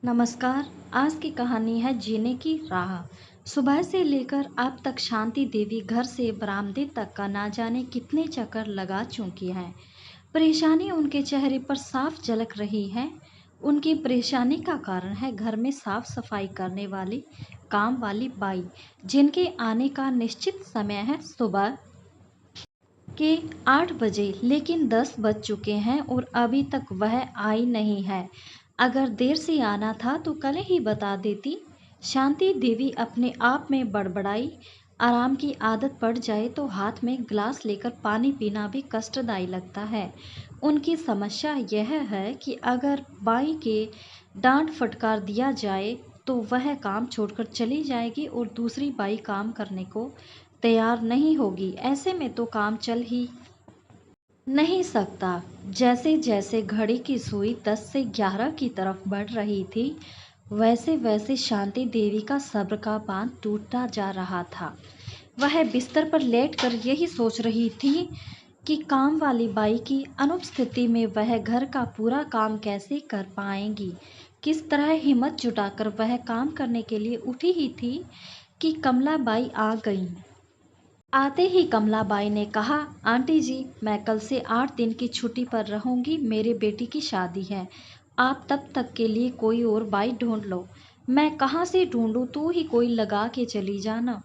नमस्कार। आज की कहानी है जीने की राह। सुबह से लेकर अब तक शांति देवी घर से बरामदे तक का ना जाने कितने चक्कर लगा चुकी हैं। परेशानी उनके चेहरे पर साफ झलक रही है। उनकी परेशानी का कारण है घर में साफ सफाई करने वाली काम वाली बाई, जिनके आने का निश्चित समय है सुबह के 8 बजे, लेकिन 10 बज चुके हैं और अभी तक वह आई नहीं है। अगर देर से आना था तो कल ही बता देती। शांति देवी अपने आप में बड़बड़ाई। आराम की आदत पड़ जाए तो हाथ में गिलास लेकर पानी पीना भी कष्टदायी लगता है। उनकी समस्या यह है कि अगर बाई के डांट फटकार दिया जाए तो वह काम छोड़कर चली जाएगी और दूसरी बाई काम करने को तैयार नहीं होगी। ऐसे में तो काम चल ही नहीं सकता। जैसे जैसे घड़ी की सुई 10 से 11 की तरफ बढ़ रही थी, वैसे वैसे शांति देवी का सब्र का बांध टूटता जा रहा था। वह बिस्तर पर लेटकर यही सोच रही थी कि काम वाली बाई की अनुपस्थिति में वह घर का पूरा काम कैसे कर पाएंगी। किस तरह हिम्मत जुटाकर वह काम करने के लिए उठी ही थी कि कमला बाई आ गई। आते ही कमलाबाई ने कहा, आंटी जी, मैं कल से 8 दिन की छुट्टी पर रहूंगी। मेरे बेटी की शादी है। आप तब तक के लिए कोई और बाई ढूंढ लो। मैं कहाँ से ढूंढूं? तू ही कोई लगा के चली जाना।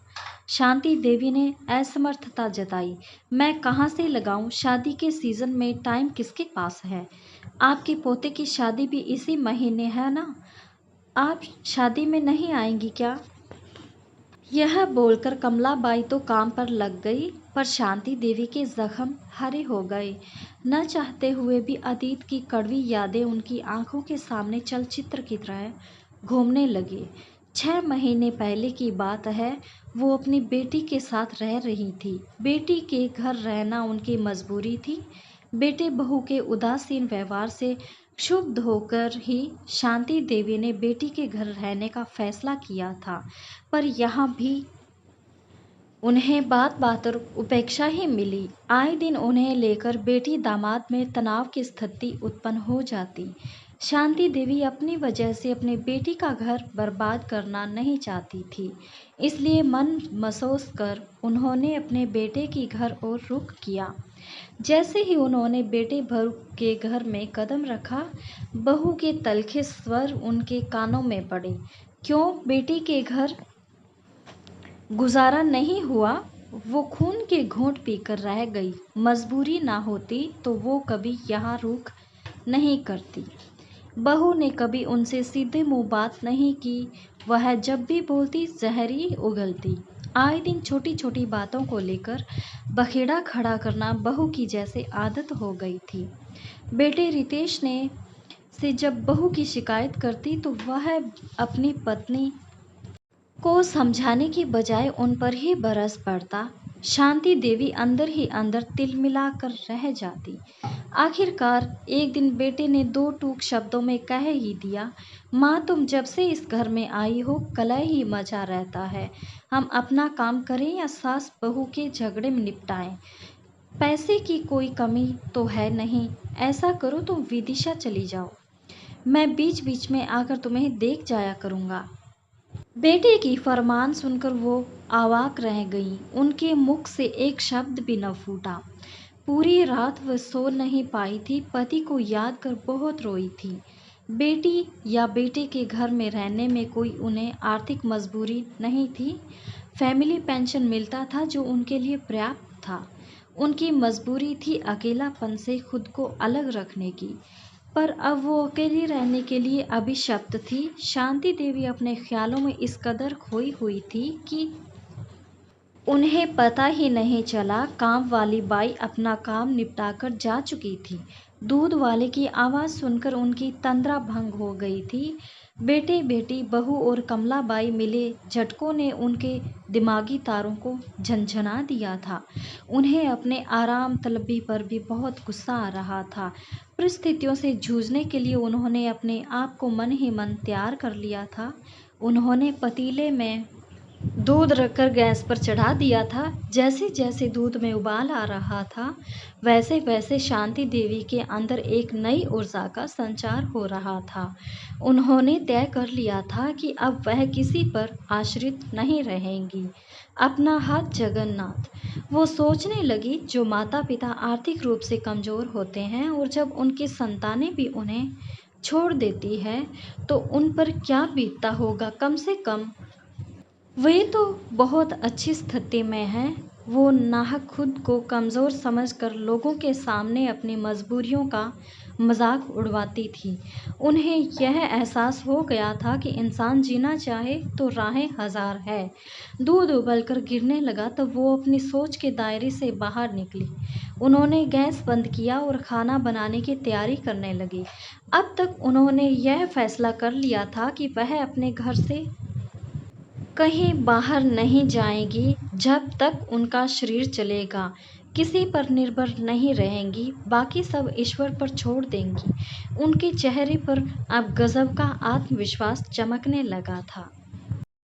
शांति देवी ने असमर्थता जताई। मैं कहाँ से लगाऊं? शादी के सीजन में टाइम किसके पास है? आपके पोते की शादी भी इसी महीने है ना? आप शादी में नहीं आएंगी क्या? यह बोलकर कमलाबाई तो काम पर लग गई, पर शांति देवी के जख्म हरे हो गए। न चाहते हुए भी अतीत की कड़वी यादें उनकी आंखों के सामने चलचित्र की तरह घूमने लगी। 6 महीने पहले की बात है। वो अपनी बेटी के साथ रह रही थी। बेटी के घर रहना उनकी मजबूरी थी। बेटे बहू के उदासीन व्यवहार से क्षुब्ध होकर ही शांति देवी ने बेटी के घर रहने का फैसला किया था, पर यहाँ भी उन्हें बात बात पर उपेक्षा ही मिली। आए दिन उन्हें लेकर बेटी दामाद में तनाव की स्थिति उत्पन्न हो जाती। शांति देवी अपनी वजह से अपनी बेटी का घर बर्बाद करना नहीं चाहती थी, इसलिए मन महसूस कर उन्होंने अपने बेटे की घर और रुख किया। जैसे ही उन्होंने बेटे भर के घर में कदम रखा, बहू के तलखे स्वर उनके कानों में पड़े। क्यों बेटी के घर गुजारा नहीं हुआ? वो खून के घूंट पीकर रह गई। मजबूरी ना होती तो वो कभी यहाँ रुख नहीं करती। बहू ने कभी उनसे सीधे मुंह बात नहीं की। वह जब भी बोलती जहरी उगलती। आए दिन छोटी छोटी बातों को लेकर बखेड़ा खड़ा करना बहू की जैसे आदत हो गई थी। बेटे रितेश ने से जब बहू की शिकायत करती तो वह अपनी पत्नी को समझाने की बजाय उन पर ही बरस पड़ता। शांति देवी अंदर ही अंदर तिलमिला कर रह जाती। आखिरकार एक दिन बेटे ने 2 टूक शब्दों में कह ही दिया, माँ, तुम जब से इस घर में आई हो कलह ही मचा रहता है। हम अपना काम करें या सास बहू के झगड़े में निपटाएं? पैसे की कोई कमी तो है नहीं। ऐसा करो तुम विदिशा चली जाओ, मैं बीच बीच में आकर तुम्हें देख जाया करूँगा। बेटे की फरमान सुनकर वो अवाक रह गई। उनके मुख से एक शब्द भी न फूटा। पूरी रात वह सो नहीं पाई थी। पति को याद कर बहुत रोई थी। बेटी या बेटे के घर में रहने में कोई उन्हें आर्थिक मजबूरी नहीं थी। फैमिली पेंशन मिलता था जो उनके लिए पर्याप्त था। उनकी मजबूरी थी अकेलापन से खुद को अलग रखने की, पर अब वो अकेली रहने के लिए अभिशप्त थी। शांति देवी अपने ख्यालों में इस कदर खोई हुई थी कि उन्हें पता ही नहीं चला काम वाली बाई अपना काम निपटाकर जा चुकी थी। दूध वाले की आवाज़ सुनकर उनकी तंद्रा भंग हो गई थी। बेटे बेटी बहू और कमलाबाई मिले झटकों ने उनके दिमागी तारों को झंझना दिया था। उन्हें अपने आराम तलबी पर भी बहुत गुस्सा आ रहा था। परिस्थितियों से जूझने के लिए उन्होंने अपने आप को मन ही मन तैयार कर लिया था। उन्होंने पतीले में दूध रखकर गैस पर चढ़ा दिया था। जैसे जैसे दूध में उबाल आ रहा था, वैसे वैसे शांति देवी के अंदर एक नई ऊर्जा का संचार हो रहा था। उन्होंने तय कर लिया था कि अब वह किसी पर आश्रित नहीं रहेंगी। अपना हाथ जगन्नाथ, वो सोचने लगी, जो माता पिता आर्थिक रूप से कमज़ोर होते हैं और जब उनकी संतानें भी उन्हें छोड़ देती है, तो उन पर क्या बीतता होगा। कम से कम वे तो बहुत अच्छी स्थिति में हैं। वो नाहक खुद को कमज़ोर समझकर लोगों के सामने अपनी मजबूरियों का मजाक उड़वाती थी। उन्हें यह एहसास हो गया था कि इंसान जीना चाहे तो राहें हज़ार है। दूध उबलकर गिरने लगा तब वो अपनी सोच के दायरे से बाहर निकली। उन्होंने गैस बंद किया और खाना बनाने की तैयारी करने लगी। अब तक उन्होंने यह फैसला कर लिया था कि वह अपने घर से कहीं बाहर नहीं जाएँगी जब तक उनका शरीर चलेगा, किसी पर निर्भर नहीं रहेंगी, बाकी सब ईश्वर पर छोड़ देंगी। उनके चेहरे पर अब गज़ब का आत्मविश्वास चमकने लगा था।